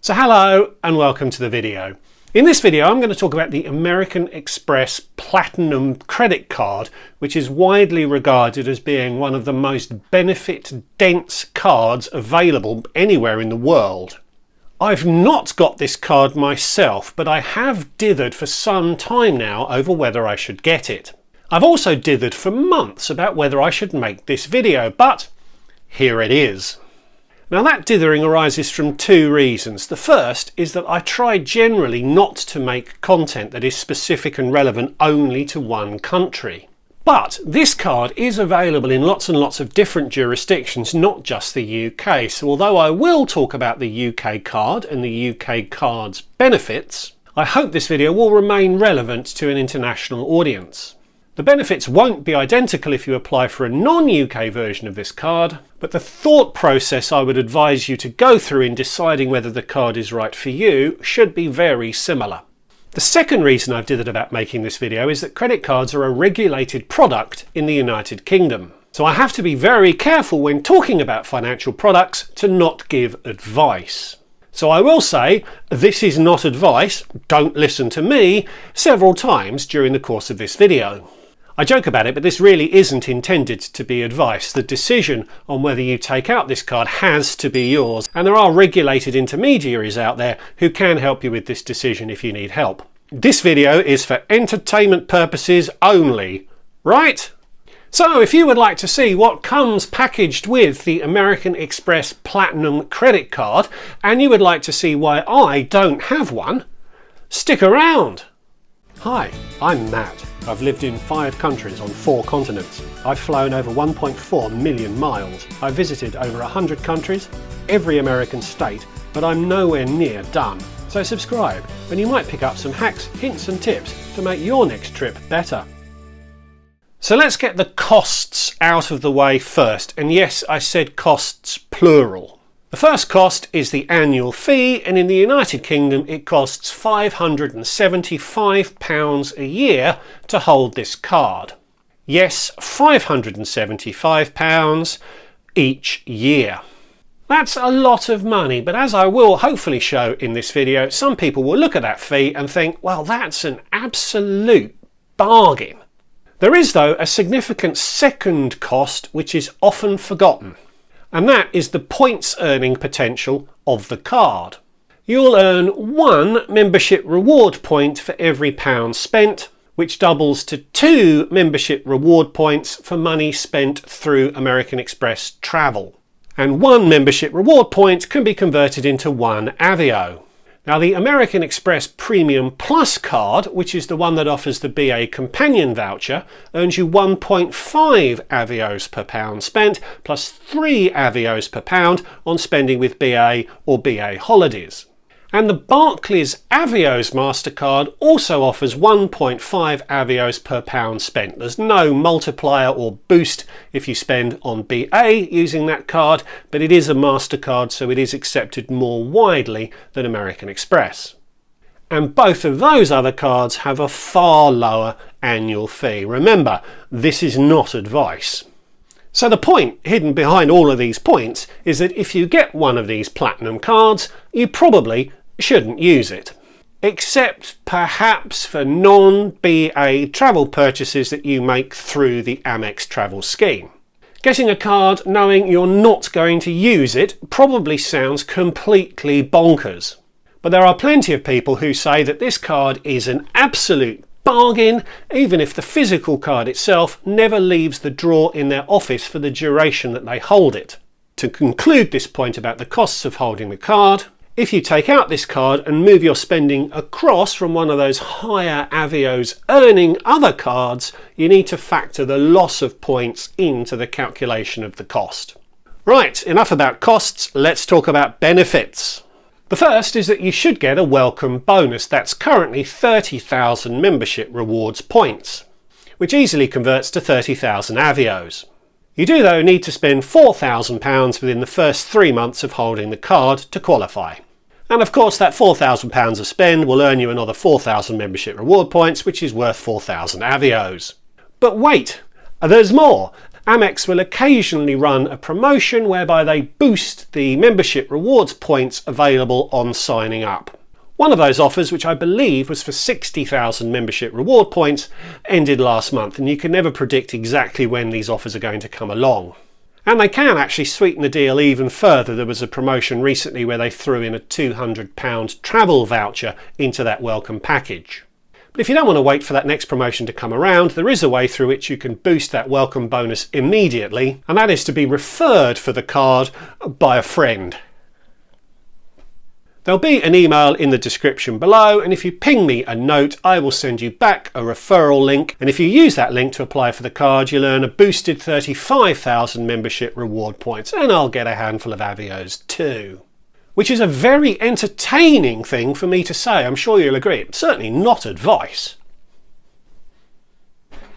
So hello and welcome to the video. In this video I'm going to talk about the American Express Platinum Credit Card, which is widely regarded as being one of the most benefit-dense cards available anywhere in the world. I've not got this card myself, but I have dithered for some time now over whether I should get it. I've also dithered for months about whether I should make this video, but here it is. Now that dithering arises from two reasons. The first is that I try generally not to make content that is specific and relevant only to one country. But this card is available in lots and lots of different jurisdictions, not just the UK. So although I will talk about the UK card and the UK card's benefits, I hope this video will remain relevant to an international audience. The benefits won't be identical if you apply for a non-UK version of this card, but the thought process I would advise you to go through in deciding whether the card is right for you should be very similar. The second reason I've dithered about making this video is that credit cards are a regulated product in the United Kingdom. So I have to be very careful when talking about financial products to not give advice. So I will say, this is not advice, don't listen to me, several times during the course of this video. I joke about it, but this really isn't intended to be advice. The decision on whether you take out this card has to be yours, and there are regulated intermediaries out there who can help you with this decision if you need help. This video is for entertainment purposes only, right? So if you would like to see what comes packaged with the American Express Platinum Credit Card, and you would like to see why I don't have one, stick around. Hi, I'm Matt. I've lived in 5 countries on 4 continents. I've flown over 1.4 million miles. I've visited over 100 countries, every American state, but I'm nowhere near done. So subscribe and you might pick up some hacks, hints and tips to make your next trip better. So let's get the costs out of the way first. And yes, I said costs plural. The first cost is the annual fee, and in the United Kingdom it costs £575 a year to hold this card. Yes, £575 each year. That's a lot of money, but as I will hopefully show in this video, some people will look at that fee and think, well, that's an absolute bargain. There is, though, a significant second cost which is often forgotten. And that is the points earning potential of the card. You'll earn 1 membership reward point for every £1 spent, which doubles to 2 membership reward points for money spent through American Express travel. And 1 membership reward point can be converted into 1 Avio. Now the American Express Premium Plus card, which is the one that offers the BA companion voucher, earns you 1.5 Avios per £1 spent, plus 3 Avios per £1 on spending with BA or BA holidays. And the Barclays Avios MasterCard also offers 1.5 Avios per £1 spent. There's no multiplier or boost if you spend on BA using that card, but it is a MasterCard, so it is accepted more widely than American Express. And both of those other cards have a far lower annual fee. Remember, this is not advice. So the point hidden behind all of these points is that if you get one of these platinum cards, you probably shouldn't use it. Except perhaps for non-BA travel purchases that you make through the Amex travel scheme. Getting a card knowing you're not going to use it probably sounds completely bonkers. But there are plenty of people who say that this card is an absolute bargain, even if the physical card itself never leaves the drawer in their office for the duration that they hold it. To conclude this point about the costs of holding the card, if you take out this card and move your spending across from one of those higher Avios earning other cards, you need to factor the loss of points into the calculation of the cost. Right, enough about costs, let's talk about benefits. The first is that you should get a welcome bonus that's currently 30,000 membership rewards points, which easily converts to 30,000 Avios. You do though need to spend £4,000 within the first 3 months of holding the card to qualify. And of course that £4,000 of spend will earn you another 4,000 membership reward points, which is worth 4,000 Avios. But wait, there's more. Amex will occasionally run a promotion whereby they boost the membership rewards points available on signing up. One of those offers, which I believe was for 60,000 membership reward points, ended last month, and you can never predict exactly when these offers are going to come along. And they can actually sweeten the deal even further. There was a promotion recently where they threw in a £200 travel voucher into that welcome package. But if you don't want to wait for that next promotion to come around, there is a way through which you can boost that welcome bonus immediately, and that is to be referred for the card by a friend. There'll be an email in the description below, and if you ping me a note, I will send you back a referral link, and if you use that link to apply for the card, you'll earn a boosted 35,000 membership reward points, and I'll get a handful of Avios too. Which is a very entertaining thing for me to say, I'm sure you'll agree. It's certainly not advice.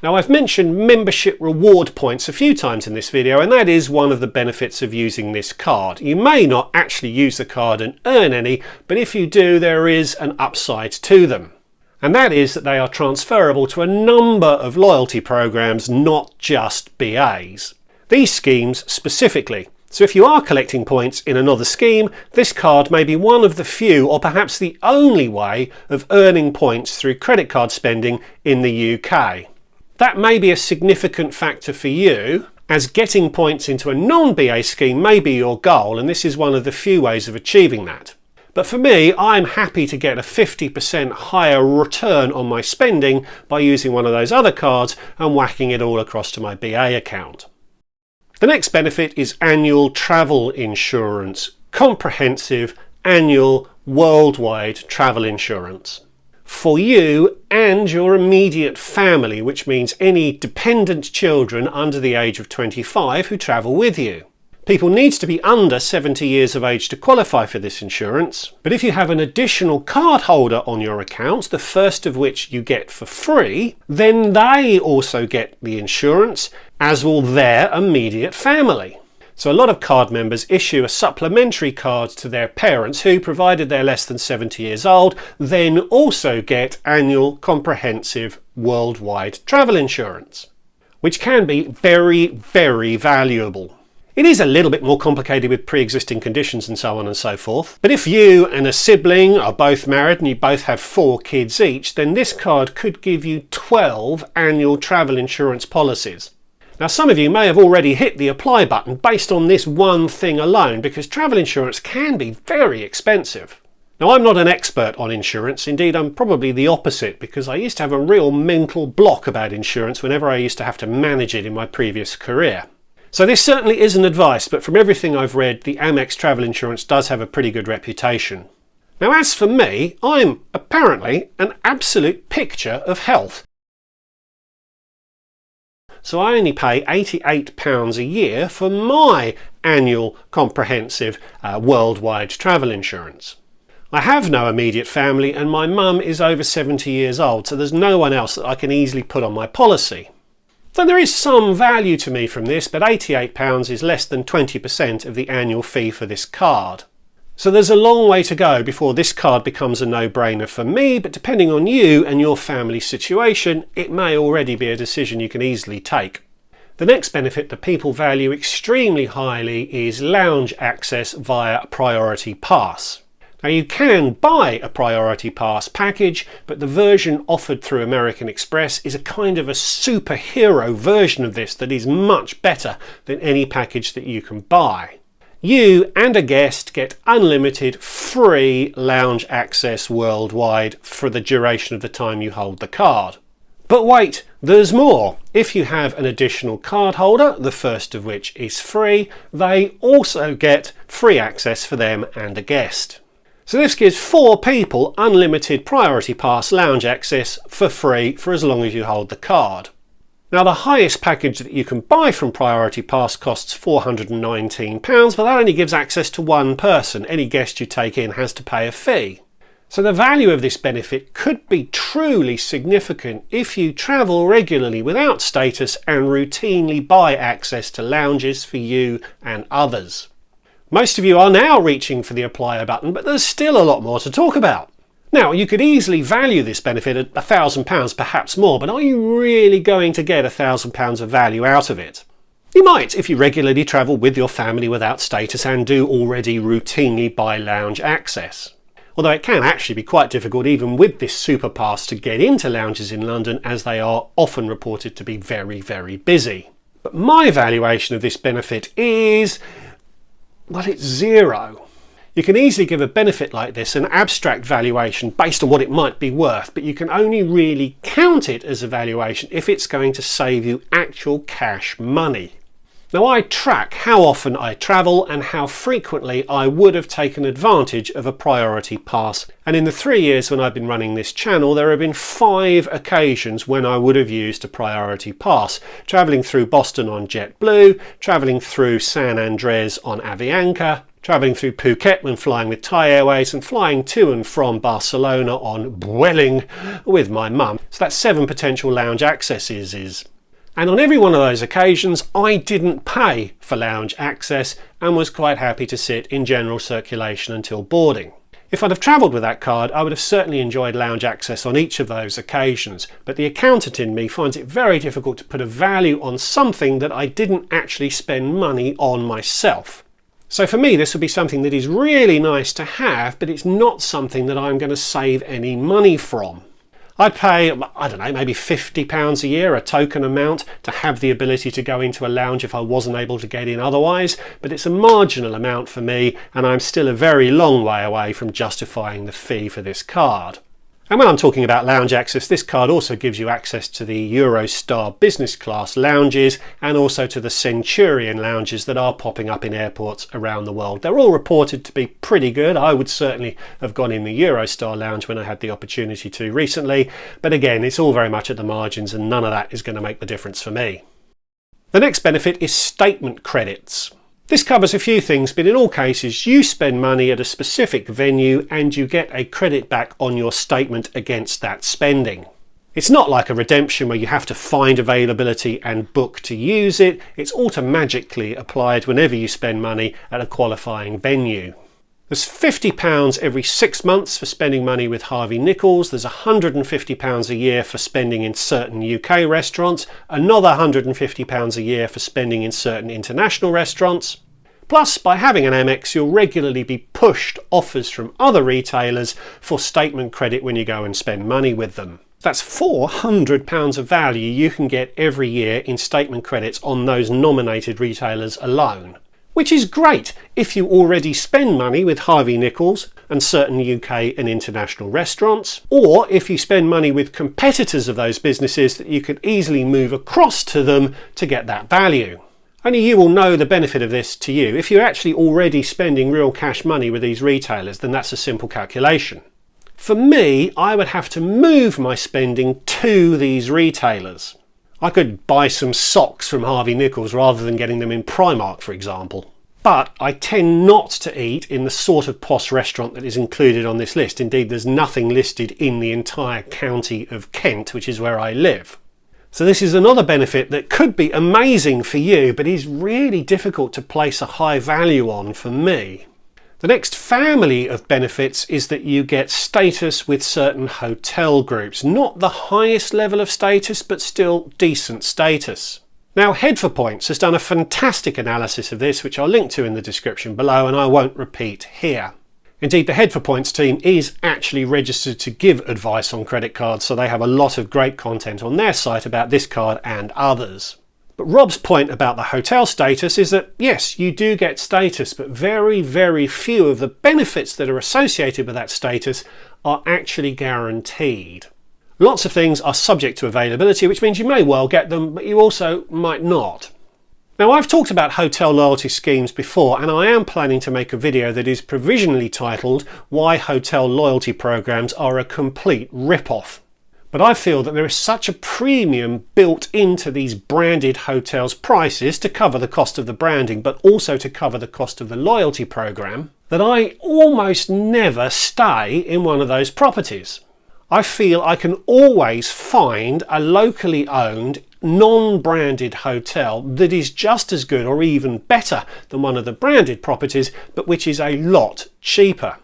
Now, I've mentioned membership reward points a few times in this video, and that is one of the benefits of using this card. You may not actually use the card and earn any, but if you do, there is an upside to them. And that is that they are transferable to a number of loyalty programs, not just BAs. These schemes specifically. So if you are collecting points in another scheme, this card may be one of the few, or perhaps the only way of earning points through credit card spending in the UK. That may be a significant factor for you, as getting points into a non-BA scheme may be your goal, and this is one of the few ways of achieving that. But for me, I'm happy to get a 50% higher return on my spending by using one of those other cards and whacking it all across to my BA account. The next benefit is annual travel insurance, comprehensive annual worldwide travel insurance. For you and your immediate family, which means any dependent children under the age of 25 who travel with you. People need to be under 70 years of age to qualify for this insurance, but if you have an additional card holder on your account, the first of which you get for free, then they also get the insurance, as will their immediate family. So a lot of card members issue a supplementary card to their parents who, provided they're less than 70 years old, then also get annual comprehensive worldwide travel insurance, which can be very, very valuable. It is a little bit more complicated with pre-existing conditions and so on and so forth, but if you and a sibling are both married and you both have 4 kids each, then this card could give you 12 annual travel insurance policies. Now, some of you may have already hit the apply button based on this one thing alone, because travel insurance can be very expensive. Now, I'm not an expert on insurance. Indeed, I'm probably the opposite, because I used to have a real mental block about insurance whenever I used to have to manage it in my previous career. So this certainly isn't advice, but from everything I've read, the Amex travel insurance does have a pretty good reputation. Now, as for me, I'm apparently an absolute picture of health. So I only pay £88 a year for my annual comprehensive worldwide travel insurance. I have no immediate family, and my mum is over 70 years old, so there's no one else that I can easily put on my policy. So there is some value to me from this, but £88 is less than 20% of the annual fee for this card. So there's a long way to go before this card becomes a no-brainer for me, but depending on you and your family situation, it may already be a decision you can easily take. The next benefit that people value extremely highly is lounge access via Priority Pass. Now, you can buy a Priority Pass package, but the version offered through American Express is a kind of a superhero version of this that is much better than any package that you can buy. You and a guest get unlimited free lounge access worldwide for the duration of the time you hold the card. But wait, there's more. If you have an additional card holder, the first of which is free, they also get free access for them and a guest. So this gives 4 people unlimited Priority Pass lounge access for free for as long as you hold the card. Now, the highest package that you can buy from Priority Pass costs £419, but that only gives access to 1 person. Any guest you take in has to pay a fee. So the value of this benefit could be truly significant if you travel regularly without status and routinely buy access to lounges for you and others. Most of you are now reaching for the apply button, but there's still a lot more to talk about. Now, you could easily value this benefit at £1,000, perhaps more, but are you really going to get £1,000 of value out of it? You might if you regularly travel with your family without status and do already routinely buy lounge access. Although it can actually be quite difficult even with this super pass to get into lounges in London, as they are often reported to be very, very busy. But my valuation of this benefit is, well, it's zero. You can easily give a benefit like this an abstract valuation based on what it might be worth, but you can only really count it as a valuation if it's going to save you actual cash money. Now, I track how often I travel and how frequently I would have taken advantage of a priority pass. And in the 3 years when I've been running this channel, there have been 5 occasions when I would have used a priority pass. Travelling through Boston on JetBlue, travelling through San Andres on Avianca, travelling through Phuket when flying with Thai Airways, and flying to and from Barcelona on Vueling with my mum. So that's 7 potential lounge accesses. And on every one of those occasions, I didn't pay for lounge access and was quite happy to sit in general circulation until boarding. If I'd have travelled with that card, I would have certainly enjoyed lounge access on each of those occasions, but the accountant in me finds it very difficult to put a value on something that I didn't actually spend money on myself. So for me, this would be something that is really nice to have, but it's not something that I'm going to save any money from. I'd pay, I don't know, maybe £50 a year, a token amount, to have the ability to go into a lounge if I wasn't able to get in otherwise, but it's a marginal amount for me, and I'm still a very long way away from justifying the fee for this card. And when I'm talking about lounge access, this card also gives you access to the Eurostar business class lounges and also to the Centurion lounges that are popping up in airports around the world. They're all reported to be pretty good. I would certainly have gone in the Eurostar lounge when I had the opportunity to recently, but again, it's all very much at the margins and none of that is going to make the difference for me. The next benefit is statement credits. This covers a few things, but in all cases you spend money at a specific venue and you get a credit back on your statement against that spending. It's not like a redemption where you have to find availability and book to use it. It's automagically applied whenever you spend money at a qualifying venue. There's £50 every 6 months for spending money with Harvey Nichols. There's £150 a year for spending in certain UK restaurants, another £150 a year for spending in certain international restaurants. Plus, by having an Amex, you'll regularly be pushed offers from other retailers for statement credit when you go and spend money with them. That's £400 of value you can get every year in statement credits on those nominated retailers alone. Which is great if you already spend money with Harvey Nichols and certain UK and international restaurants, or if you spend money with competitors of those businesses that you could easily move across to them to get that value. Only you will know the benefit of this to you. If you're actually already spending real cash money with these retailers, then that's a simple calculation. For me, I would have to move my spending to these retailers. I could buy some socks from Harvey Nichols rather than getting them in Primark, for example. But I tend not to eat in the sort of posh restaurant that is included on this list. Indeed, there's nothing listed in the entire county of Kent, which is where I live. So this is another benefit that could be amazing for you, but is really difficult to place a high value on for me. The next family of benefits is that you get status with certain hotel groups. Not the highest level of status, but still decent status. Now, Head for Points has done a fantastic analysis of this, which I'll link to in the description below, and I won't repeat here. Indeed, the Head for Points team is actually registered to give advice on credit cards, so they have a lot of great content on their site about this card and others. But Rob's point about the hotel status is that, yes, you do get status, but very, very few of the benefits that are associated with that status are actually guaranteed. Lots of things are subject to availability, which means you may well get them, but you also might not. Now, I've talked about hotel loyalty schemes before, and I am planning to make a video that is provisionally titled Why Hotel Loyalty Programs Are a Complete Rip-Off. But I feel that there is such a premium built into these branded hotels' prices to cover the cost of the branding, but also to cover the cost of the loyalty program, that I almost never stay in one of those properties. I feel I can always find a locally owned, non-branded hotel that is just as good or even better than one of the branded properties, but which is a lot cheaper.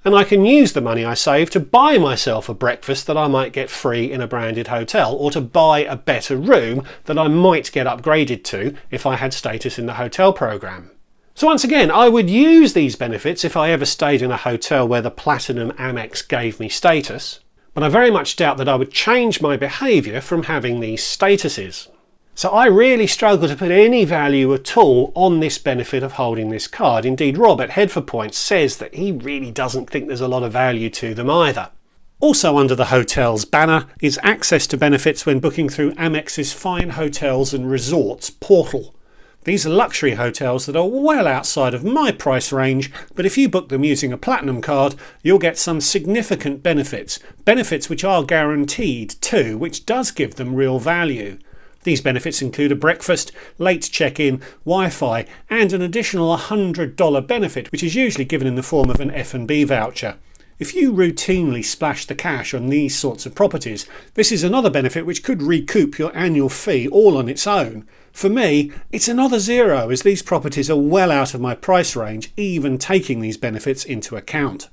And I can use the money I save to buy myself a breakfast that I might get free in a branded hotel, or to buy a better room that I might get upgraded to if I had status in the hotel program. So once again, I would use these benefits if I ever stayed in a hotel where the Platinum Amex gave me status, but I very much doubt that I would change my behaviour from having these statuses. So I really struggle to put any value at all on this benefit of holding this card. Indeed, Rob at Head for Points says that he really doesn't think there's a lot of value to them either. Also under the hotels banner is access to benefits when booking through Amex's Fine Hotels and Resorts portal. These are luxury hotels that are well outside of my price range, but if you book them using a Platinum card, you'll get some significant benefits. Benefits which are guaranteed too, which does give them real value. These benefits include a breakfast, late check-in, Wi-Fi, and an additional $100 benefit, which is usually given in the form of an F&B voucher. If you routinely splash the cash on these sorts of properties, this is another benefit which could recoup your annual fee all on its own. For me, it's another zero, as these properties are well out of my price range, even taking these benefits into account.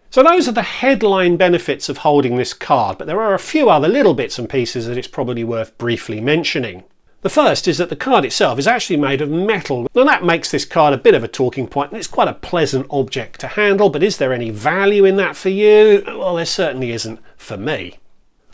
So those are the headline benefits of holding this card, but there are a few other little bits and pieces that it's probably worth briefly mentioning. The first is that the card itself is actually made of metal. Now that makes this card a bit of a talking point, and it's quite a pleasant object to handle, but is there any value in that for you? Well, there certainly isn't for me.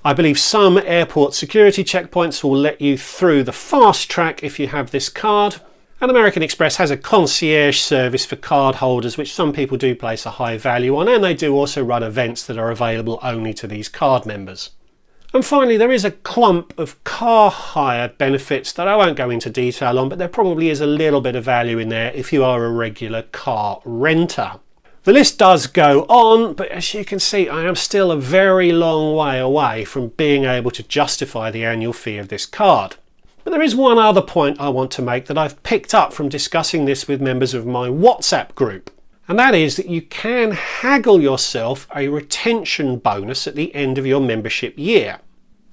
I believe some airport security checkpoints will let you through the fast track if you have this card. And American Express has a concierge service for card holders, which some people do place a high value on, and they do also run events that are available only to these card members. And finally, there is a clump of car hire benefits that I won't go into detail on, but there probably is a little bit of value in there if you are a regular car renter. The list does go on, but as you can see, I am still a very long way away from being able to justify the annual fee of this card. But there is one other point I want to make that I've picked up from discussing this with members of my WhatsApp group. And that is that you can haggle yourself a retention bonus at the end of your membership year.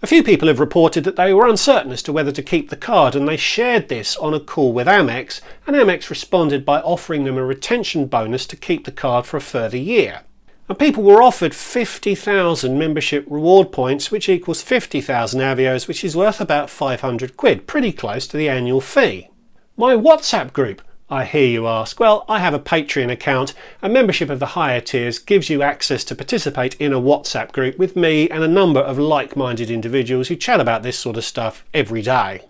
A few people have reported that they were uncertain as to whether to keep the card, and they shared this on a call with Amex, and Amex responded by offering them a retention bonus to keep the card for a further year. And people were offered 50,000 membership reward points, which equals 50,000 Avios, which is worth about 500 quid, pretty close to the annual fee. My WhatsApp group, I hear you ask. Well, I have a Patreon account, and membership of the higher tiers gives you access to participate in a WhatsApp group with me and a number of like-minded individuals who chat about this sort of stuff every day.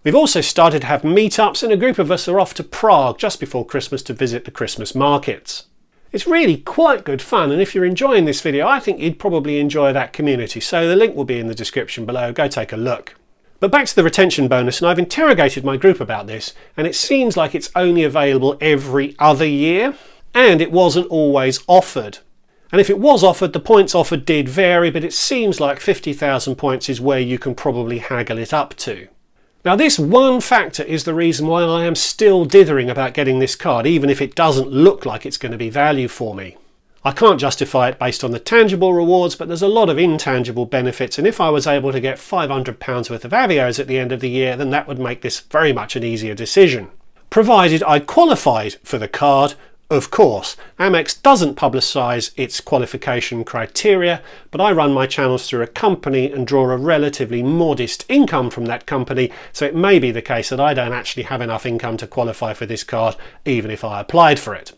We've also started to have meetups, and a group of us are off to Prague just before Christmas to visit the Christmas markets. It's really quite good fun, and if you're enjoying this video, I think you'd probably enjoy that community, so the link will be in the description below. Go take a look. But back to the retention bonus, and I've interrogated my group about this, and it seems like it's only available every other year, and it wasn't always offered. And if it was offered, the points offered did vary, but it seems like 50,000 points is where you can probably haggle it up to. Now this one factor is the reason why I am still dithering about getting this card, even if it doesn't look like it's going to be value for me. I can't justify it based on the tangible rewards, but there's a lot of intangible benefits, and if I was able to get £500 worth of Avios at the end of the year, then that would make this very much an easier decision. Provided I qualified for the card, of course. Amex doesn't publicise its qualification criteria, but I run my channels through a company and draw a relatively modest income from that company, so it may be the case that I don't actually have enough income to qualify for this card, even if I applied for it.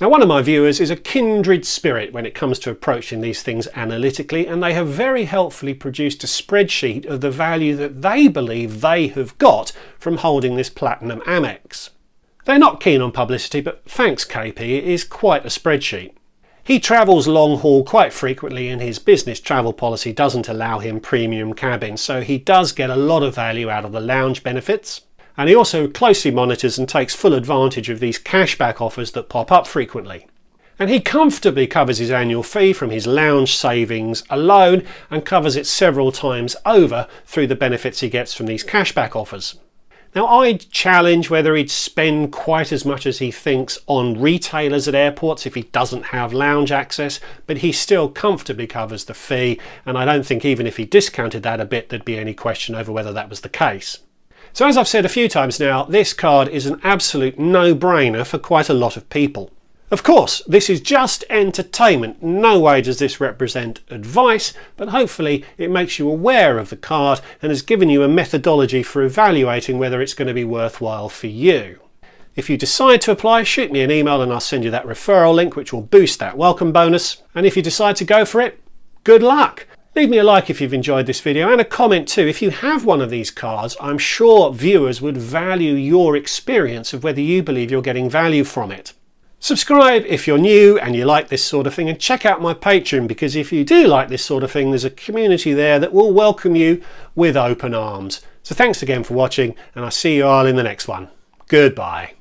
Now, one of my viewers is a kindred spirit when it comes to approaching these things analytically, and they have very helpfully produced a spreadsheet of the value that they believe they have got from holding this Platinum Amex. They're not keen on publicity, but thanks KP, it is quite a spreadsheet. He travels long haul quite frequently, and his business travel policy doesn't allow him premium cabins, so he does get a lot of value out of the lounge benefits. And he also closely monitors and takes full advantage of these cashback offers that pop up frequently. And he comfortably covers his annual fee from his lounge savings alone, and covers it several times over through the benefits he gets from these cashback offers. Now, I'd challenge whether he'd spend quite as much as he thinks on retailers at airports if he doesn't have lounge access, but he still comfortably covers the fee, and I don't think even if he discounted that a bit there'd be any question over whether that was the case. So as I've said a few times now, this card is an absolute no-brainer for quite a lot of people. Of course, this is just entertainment. No way does this represent advice, but hopefully it makes you aware of the card and has given you a methodology for evaluating whether it's going to be worthwhile for you. If you decide to apply, shoot me an email and I'll send you that referral link, which will boost that welcome bonus. And if you decide to go for it, good luck. Leave me a like if you've enjoyed this video and a comment too. If you have one of these cards, I'm sure viewers would value your experience of whether you believe you're getting value from it. Subscribe if you're new and you like this sort of thing, and check out my Patreon, because if you do like this sort of thing, there's a community there that will welcome you with open arms. So thanks again for watching, and I'll see you all in the next one. Goodbye.